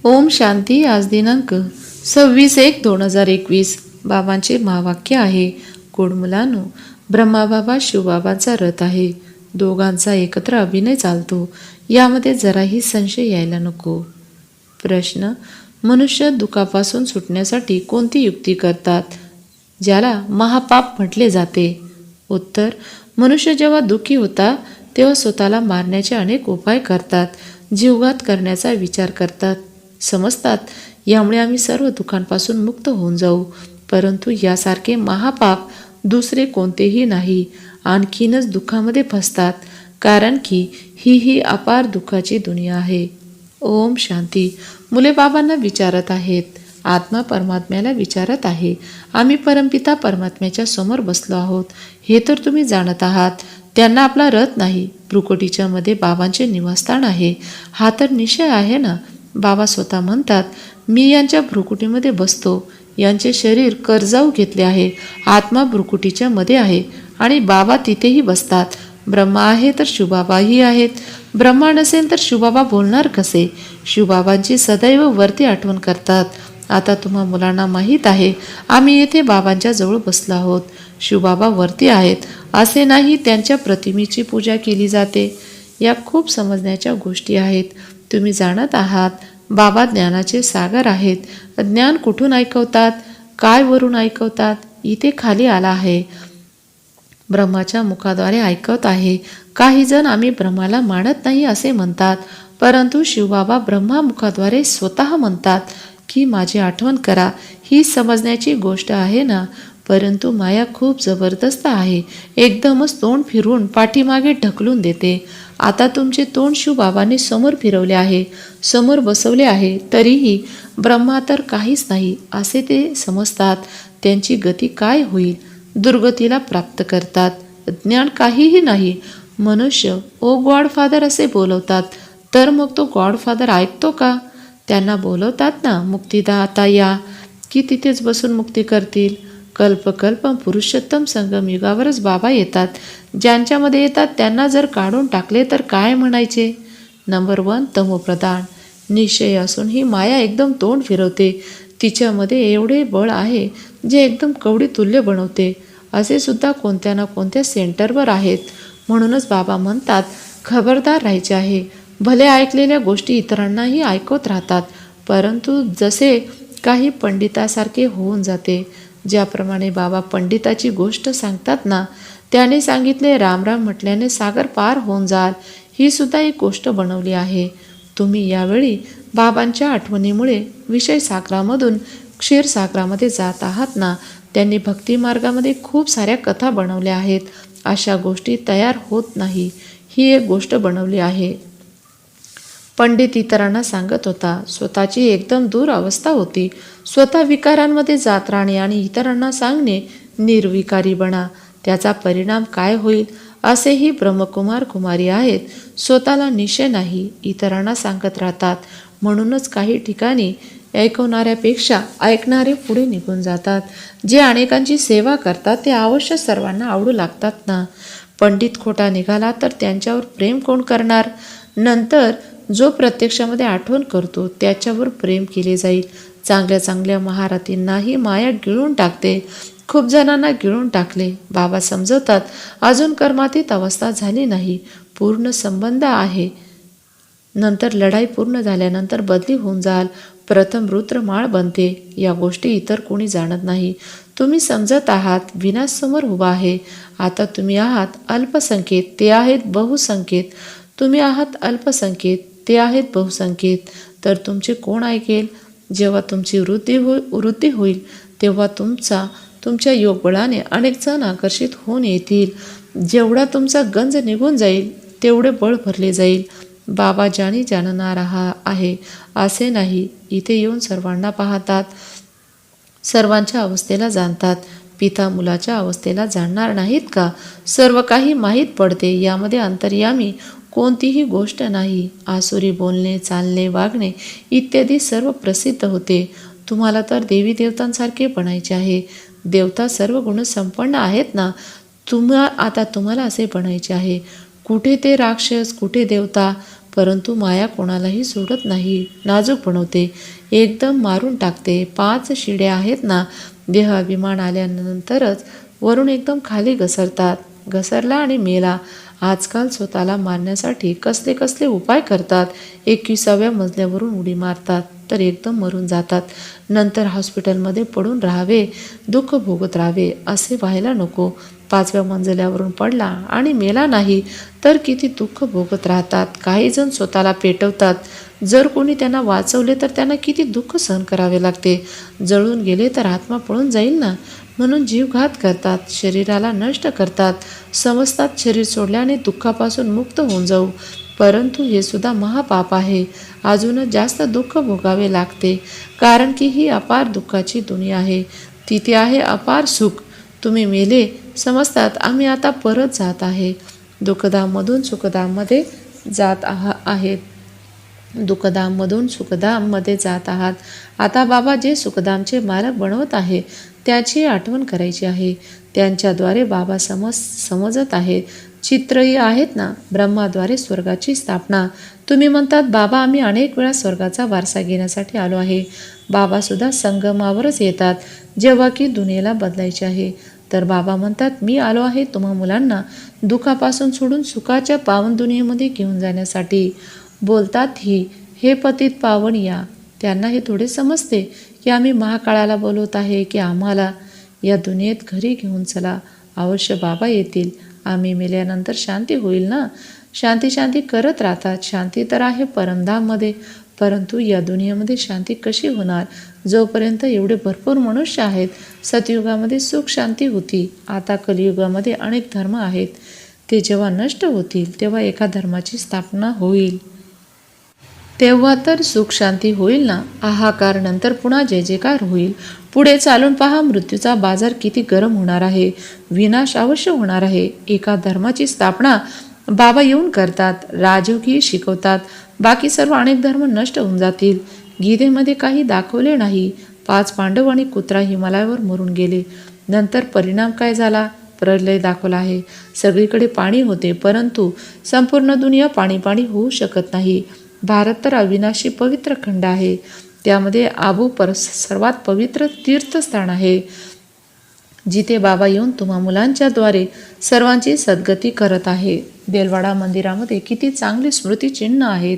ओम शांती. आज दिनांक 26/1/2021. बाबांचे महावाक्य आहे, गोड मुलांनो, ब्रह्माबाबा शिवबाबांचा रथ आहे. दोघांचा एकत्र अभिनय चालतो, यामध्ये जराही संशय यायला नको. प्रश्न: मनुष्य दुःखापासून सुटण्यासाठी कोणती युक्ती करतात, ज्याला महापाप म्हटले जाते? उत्तर: मनुष्य जेव्हा दुःखी होता तेव्हा स्वतःला मारण्याचे अनेक उपाय करतात, जीवघात करण्याचा विचार करतात, समजतात यामुळे आम्ही सर्व दुःखांपासून मुक्त होऊन जाऊ. परंतु यासारखे महापाप दुसरे कोणतेही नाही. आणखीनच दुःखामध्ये फसतात, कारण की ही अपार दुःखाची दुनिया आहे. ओम शांती. मुले बाबांना विचारत आहेत, आत्मा परमात्म्याला विचारत आहे, आम्ही परमपिता परमात्म्याच्या समोर बसलो आहोत, हे तर तुम्ही जाणत आहात. त्यांना आपला रथ नाही, भ्रुकुटीच्या मध्ये बाबांचे निवासस्थान आहे, हा तर निश्चय आहे ना. बाबा स्वतः म्हणतात, मी यांच्या भ्रुकुटीमध्ये बसतो. यांचे शरीर कर्जाऊ घेतले आहे, आत्मा भ्रुकुटीच्या मध्ये आहे आणि बाबा तिथेही बसतात. ब्रह्मा आहे तर शिवबाबाही आहेत. ब्रह्मा नसेल तर शिवबाबा बोलणार कसे? शिवबाबांची सदैव वरती आठवण करतात. आता तुम्हा मुलांना माहीत आहे, आम्ही येथे बाबांच्या जवळ बसलो आहोत. शिवबाबा वरती आहेत असे नाही, त्यांच्या प्रतिमेची पूजा केली जाते. या खूप समजण्याच्या गोष्टी आहेत. तुम्ही जाणत आहात, बाबा ज्ञानाचे सागर आहेत. ज्ञान कुठून ऐकवतात, काय वरून ऐकवतात? इथे खाली आला आहे, ब्रह्माच्या मुखाद्वारे ऐकवत आहे. काही जण आम्ही ब्रह्माला मानत नाही असे म्हणतात, परंतु शिवबाबा ब्रह्मा मुखाद्वारे स्वतः म्हणतात की माझी आठवण करा. ही समजण्याची गोष्ट आहे ना. परंतु माया खूप जबरदस्त आहे, एकदमच तोंड फिरवून पाठीमागे ढकलून देते. आता तुमचे तोंड शिवबाबांनी समोर फिरवले आहे, समोर बसवले आहे, तरीही ब्रह्मा तर काहीच नाही असे ते समजतात. त्यांची गती काय होईल? दुर्गतीला प्राप्त करतात. ज्ञान काहीही नाही. मनुष्य ओ गॉडफादर असे बोलवतात, तर मग तो गॉडफादर ऐकतो का? त्यांना बोलवतात ना, मुक्तिदाता या, की तिथेच बसून मुक्ती करतील? कल्पकल्प पुरुषोत्तम संगम युगावरच बाबा येतात. ज्यांच्यामध्ये येतात त्यांना जर काढून टाकले तर काय म्हणायचे? नंबर 1, तमोप्रधान. निश्चय असून ही माया एकदम तोंड फिरवते. तिच्यामध्ये एवढे बळ आहे जे एकदम कवडी तुल्य बनवते. असे सुद्धा कोणत्या ना कोणत्या सेंटरवर आहेत. म्हणूनच बाबा म्हणतात, खबरदार राहायचे आहे. भले ऐकलेल्या गोष्टी इतरांनाही ऐकवत राहतात, परंतु जसे काही पंडितासारखे होऊन जाते. ज्याप्रमाणे बाबा पंडिताची गोष्ट सांगतात ना, त्याने सांगितले राम राम म्हटल्याने सागर पार होऊन जाल, ही सुद्धा एक गोष्ट बनवली आहे. तुम्ही यावेळी बाबांच्या आठवणीमुळे विषय सागरामधून क्षीरसागरामध्ये जात आहात ना. त्यांनी भक्ती मार्गामध्ये खूप साऱ्या कथा बनवल्या आहेत. अशा गोष्टी तयार होत नाही, ही एक गोष्ट बनवली आहे. पंडित इतरांना सांगत होता, स्वतःची एकदम दूर अवस्था होती. स्वतः विकारांमध्ये जात राहणे आणि इतरांना सांगणे निर्विकारी बना, त्याचा परिणाम काय होईल? असेही ब्रह्मकुमार कुमारी आहेत. स्वतःला निश्चय नाही, इतरांना सांगत राहतात. म्हणूनच काही ठिकाणी ऐकवणाऱ्यापेक्षा ऐकणारे पुढे निघून जातात. जे अनेकांची सेवा करतात ते अवश्य सर्वांना आवडू लागतात ना. पंडित खोटा निघाला तर त्यांच्यावर प्रेम कोण करणार? नंतर जो प्रत्यक्षामध्ये आठवण करतो त्याच्यावर प्रेम केले जाईल. चांगल्या चांगल्या महारथींनाही माया गिळून टाकते. खूप जणांना गिळून टाकले. बाबा समजवतात, अजून कर्मातीत अवस्था झाली नाही, पूर्ण संबंध आहे. नंतर लढाई पूर्ण झाल्यानंतर बदली होऊन जाल. प्रथम रुद्रमाळ बनते. या गोष्टी इतर कोणी जाणत नाही. तुम्ही समजत आहात, विनाश समोर उभा आहे. आता तुम्ही आहात अल्पसंख्येत, ते आहेत बहुसंख्येत. तुम्ही आहात अल्पसंख्येत, ते आहेत बहुसंख्येत. तर तुमचे कोण ऐकेल? जेव्हा तुमची वृद्धी होईल तेव्हा तुमच्या योगबळाने अनेक जण आकर्षित होऊन येतील. जेवढा तुमचा गंज निघून जाईल तेवढे बळ भरले जाईल. बाबा ज्याने जाणणारा आहे असे नाही. इथे येऊन सर्वांना पाहतात, सर्वांच्या अवस्थेला जाणतात. पिता मुलाच्या अवस्थेला जाणणार नाहीत का? सर्व काही माहीत पडते. यामध्ये अंतर्यामी कोणतीही गोष्ट नाही. आसुरी बोलणे, चालणे, वागणे इत्यादी सर्व प्रसिद्ध होते. तुम्हाला तर देवी देवतांसारखे बनायचे आहे. देवता सर्व गुण संपन्न आहेत ना. आता तुम्हाला असे बनायचे आहे. कुठे ते राक्षस, कुठे देवता? परंतु माया कोणालाही सोडत नाही, नाजूक बनवते, एकदम मारून टाकते. 5 शिड्या आहेत ना, देहाभिमान आल्यानंतरच वरून एकदम खाली घसरतात. घसरला आणि मेला. आजकाल स्वतःला मारण्यासाठी कसले कसले उपाय करतात. 21व्या मजल्यावरून उडी मारतात तर एकदम मरून जातात. नंतर हॉस्पिटलमध्ये पडून राहावे, दुःख भोगत राहावे, असे व्हायला नको. 5व्या मजल्यावरून पडला आणि मेला नाही तर किती दुःख भोगत राहतात. काही जण स्वतःला पेटवतात. जर कोणी त्यांना वाचवले तर त्यांना किती दुःख सहन करावे लागते. जळून गेले तर आत्मा पळून जाईल ना, म्हणून जीवघात करतात, शरीराला नष्ट करतात. समजतात शरीर सोडल्याने दुःखापासून मुक्त होऊन जाऊ, परंतु हे सुद्धा महापाप आहे. अजूनच जास्त दुःख भोगावे लागते, कारण की ही अपार दुःखाची दुनिया आहे. तिथे आहे अपार सुख. तुम्ही मेले समजतात आम्ही आता परत जात आहे. दुःखधाममधून सुखधाममध्ये जात आहेत. दुःखधाममधून सुखधाममध्ये जात आहात. आता बाबा जे सुखधामचे मालक बनवत आहे त्याची आठवण करायची आहे. त्यांच्याद्वारे बाबा समजत आहेत. चित्रही आहेत ना, ब्रह्माद्वारे स्वर्गाची स्थापना. तुम्ही म्हणतात बाबा आम्ही अनेक वेळा स्वर्गाचा वारसा घेण्यासाठी आलो आहे. बाबासुद्धा संगमावरच येतात जेव्हा की दुनियेला बदलायचे आहे. तर बाबा म्हणतात मी आलो आहे तुम्हा मुलांना दुःखापासून सोडून सुखाच्या पावन दुनियेमध्ये घेऊन जाण्यासाठी. बोलतात हे पतित पावन या. त्यांना हे थोडे समजते की आम्ही महाकाळाला बोलवत आहे की आम्हाला या दुनियेत घरी घेऊन चला. अवश्य बाबा येतील. आम्ही मेल्यानंतर शांती होईल ना. शांती करत राहतात. शांती तर आहे परमधाममध्ये, परंतु या दुनियेमध्ये शांती कशी होणार जोपर्यंत एवढे भरपूर मनुष्य आहेत. सतयुगामध्ये सुख शांती होती. आता कलियुगामध्ये अनेक धर्म आहेत. ते जेव्हा नष्ट होतील तेव्हा एका धर्माची स्थापना होईल. तेव्हा तर सुख शांती होईल ना. हाहाकार नंतर पुन्हा जय जयकार होईल. पुढे चालून पहा मृत्यूचा बाजार किती गरम होणार आहे. विनाश अवश्य होणार आहे. एका धर्माची स्थापना बाबा येऊन करतात. राजयोगी शिकवतात. बाकी सर्व अनेक धर्म नष्ट होऊन जातील. गीतेमध्ये काही दाखवले नाही. 5 पांडव आणि कुत्रा हिमालयावर मरून गेले. नंतर परिणाम काय झाला? प्रलय दाखवला आहे. सगळीकडे पाणी होते, परंतु संपूर्ण दुनिया पाणी होऊ शकत नाही. भारत तर अविनाशी पवित्र खंड आहे. त्यामध्ये आबू सर्वात पवित्र तीर्थस्थान आहे, जिथे बाबा येऊन तुम्हा मुलांच्या द्वारे सर्वांची सद्गती करत आहे. बेलवाडा मंदिरामध्ये किती चांगली स्मृतिचिन्ह आहेत,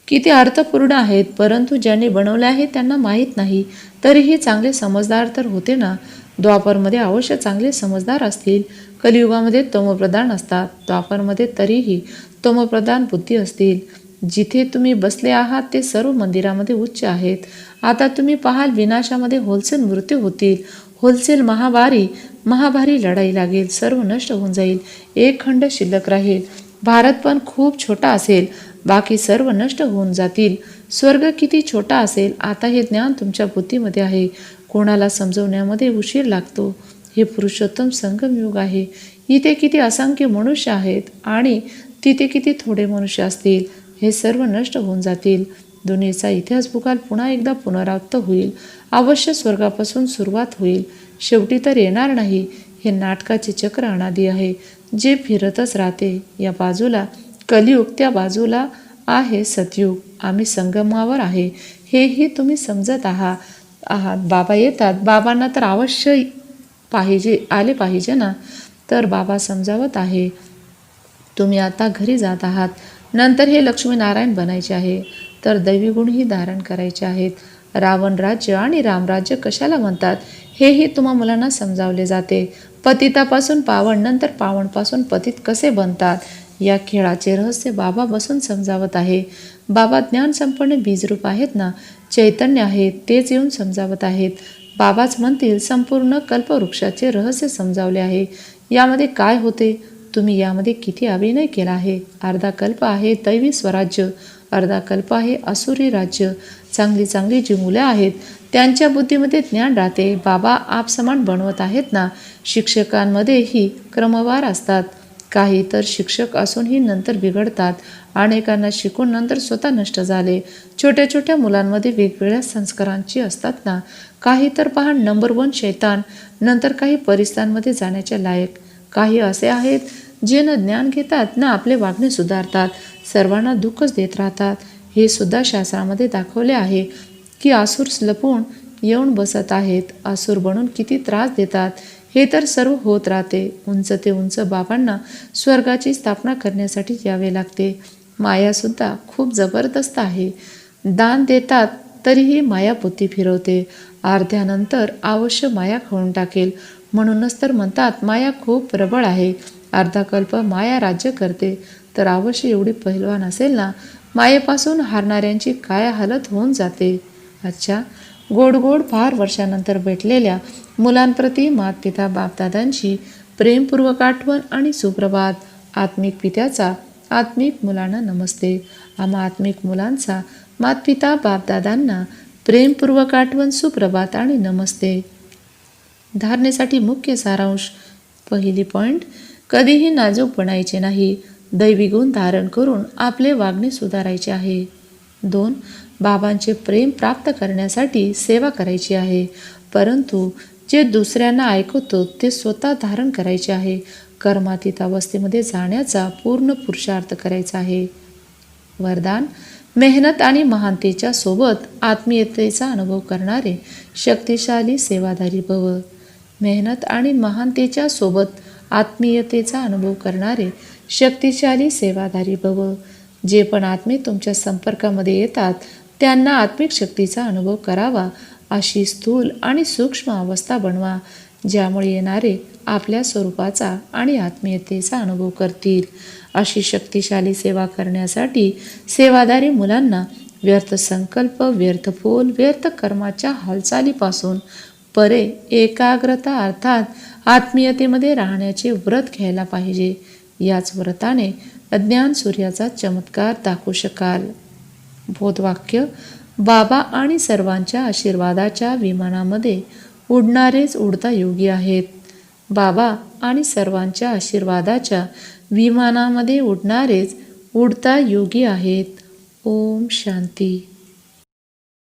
किती अर्थपूर्ण आहेत, परंतु ज्यांनी बनवले आहे त्यांना माहीत नाही. तरीही चांगले समजदार तर होते ना. द्वापरमध्ये अवश्य चांगले समजदार असतील. कलियुगामध्ये तमोप्रधान असतात. द्वापरमध्ये तरीही तमोप्रधान बुद्धी असतील. जिथे तुम्ही बसले आहात ते सर्व मंदिरामध्ये उच्च आहेत. आता तुम्ही पाहाल विनाशामध्ये होलसेल मृत्यू होतील. होलसेल महाभारी लढाई लागेल. सर्व नष्ट होऊन जाईल. एक खंड शिल्लक राहील. भारत पण खूप छोटा असेल. बाकी सर्व नष्ट होऊन जातील. स्वर्ग किती छोटा असेल. आता हे ज्ञान तुमच्या बुद्धीमध्ये आहे. कोणाला समजवण्यामध्ये उशीर लागतो. हे पुरुषोत्तम संगम युग आहे. इथे किती असंख्य मनुष्य आहेत आणि तिथे किती थोडे मनुष्य असतील. हे सर्व नष्ट होऊन जातील. दुनियेचा इतिहास भूकाल पुन्हा एकदा पुनरावृत्त होईल. अवश्य स्वर्गापासून सुरुवात होईल. शेवटी तर येणार नाही. हे नाटकाचे चक्र अनादी आहे, जे फिरतच राहते. या बाजूला कलियुग, त्या बाजूला आहे सतयुग. आम्ही संगमावर आहे, हेही तुम्ही समजत आहात. बाबा येतात. बाबांना तर अवश्य आले पाहिजे ना. तर बाबा समजावत आहे. तुम्ही आता घरी जात आहात. नंतर हे लक्ष्मीनारायण बनायचे आहे. तर दैवी गुणही धारण करायचे आहेत. रावण राज्य आणि रामराज्य कशाला म्हणतात हेही तुम्हा मुलांना समजावले जाते. पतितापासून पावन, नंतर पावनपासून पतित कसे बनतात या खेळाचे रहस्य बाबा बसून समजावत आहे. बाबा ज्ञान संपन्न बीजरूप आहेत ना, चैतन्य आहेत. तेच येऊन समजावत आहेत. बाबाच म्हणतील संपूर्ण कल्पवृक्षाचे रहस्य समजावले आहे. यामध्ये काय होते, तुम्ही यामध्ये किती अभिनय केला आहे. अर्धा कल्प आहे दैवी स्वराज्य, अर्धा कल्प आहे असुरी राज्य. चांगली जी मुलं आहेत त्यांच्या बुद्धीमध्ये ज्ञान राहते. बाबा आपसमान बनवत आहेत ना. शिक्षकांमध्येही क्रमवार असतात. काही तर शिक्षक असूनही नंतर बिघडतात. अनेकांना शिकून नंतर स्वतः नष्ट झाले. छोट्या मुलांमध्ये वेगवेगळ्या संस्कारांची असतात ना. काही तर पहा नंबर 1 शैतान, नंतर काही परिस्थांमध्ये जाण्याच्या लायक. काही असे आहेत जे न ज्ञान घेतात ना आपले वागणे सुधारतात, सर्वांना दुःखच देत राहतात. हे सुद्धा शास्त्रामध्ये दाखवले आहे की असुर लपून येऊन बसत आहेत. असुर बनून किती त्रास देतात हे तर सर्व होत राहते. उंच ते उंच बाबांना स्वर्गाची स्थापना करण्यासाठी यावे लागते. मायासुद्धा खूप जबरदस्त आहे. दान देतात तरीही माया बुद्धी फिरवते. अर्ध्यानंतर अवश्य माया खाऊन टाकेल. म्हणूनच तर म्हणतात माया खूप प्रबळ आहे. अर्धा कल्प माया राज्य करते तर अवश्य एवढी पहिलवान असेल ना. मायेपासून हारणाऱ्यांची काय हालत होऊन जाते. अच्छा, गोड गोड फार वर्षानंतर भेटलेल्या मुलांप्रती मातपिता बापदादांची प्रेमपूर्वक आठवण आणि सुप्रभात. आत्मिक पित्याचा आत्मिक मुलांना नमस्ते. आम्हा आत्मिक मुलांचा मातपिता बापदादांना प्रेमपूर्वक आठवण, सुप्रभात आणि नमस्ते. धारणेसाठी मुख्य सारांश. पहिली पॉइंट, कधीही नाजूक बनायचे नाही. दैवी गुण धारण करून आपले वागणे सुधारायचे आहे. 2. बाबांचे प्रेम प्राप्त करण्यासाठी सेवा करायची आहे, परंतु जे दुसऱ्यांना ऐकवतो ते स्वतः धारण करायचे आहे. कर्मातीत अवस्थेमध्ये जाण्याचा पूर्ण पुरुषार्थ करायचा आहे. वरदान, मेहनत आणि महानतेच्या सोबत आत्मीयतेचा अनुभव करणारे शक्तिशाली सेवाधारी भव. मेहनत आणि महानतेच्या सोबत आत्मीयतेचा अनुभव करणारे शक्तिशाली सेवाधारी भव. जे पण आत्मे तुमच्या संपर्कामध्ये येतात त्यांना आत्मिक शक्तीचा अनुभव करावा अशी स्थूल आणि सूक्ष्म अवस्था बनवा, ज्यामुळे येणारे आपल्या स्वरूपाचा आणि आत्मीयतेचा अनुभव करतील. अशी शक्तिशाली सेवा करण्यासाठी सेवादारी मुलांना व्यर्थ संकल्प, व्यर्थ बोल, व्यर्थ कर्माच्या हालचालीपासून परे एकाग्रता अर्थात आत्मीयतेमध्ये राहण्याचे व्रत घ्यायला पाहिजे. याच व्रताने अज्ञान सूर्याचा चमत्कार दाखवू शकाल. बोधवाक्य, बाबा आणि सर्वांच्या आशीर्वादाच्या विमानामध्ये उडणारेच उडता योगी आहेत. बाबा आणि सर्वांच्या आशीर्वादाच्या विमानामध्ये उडणारेच उडता योगी आहेत. ओम शांती.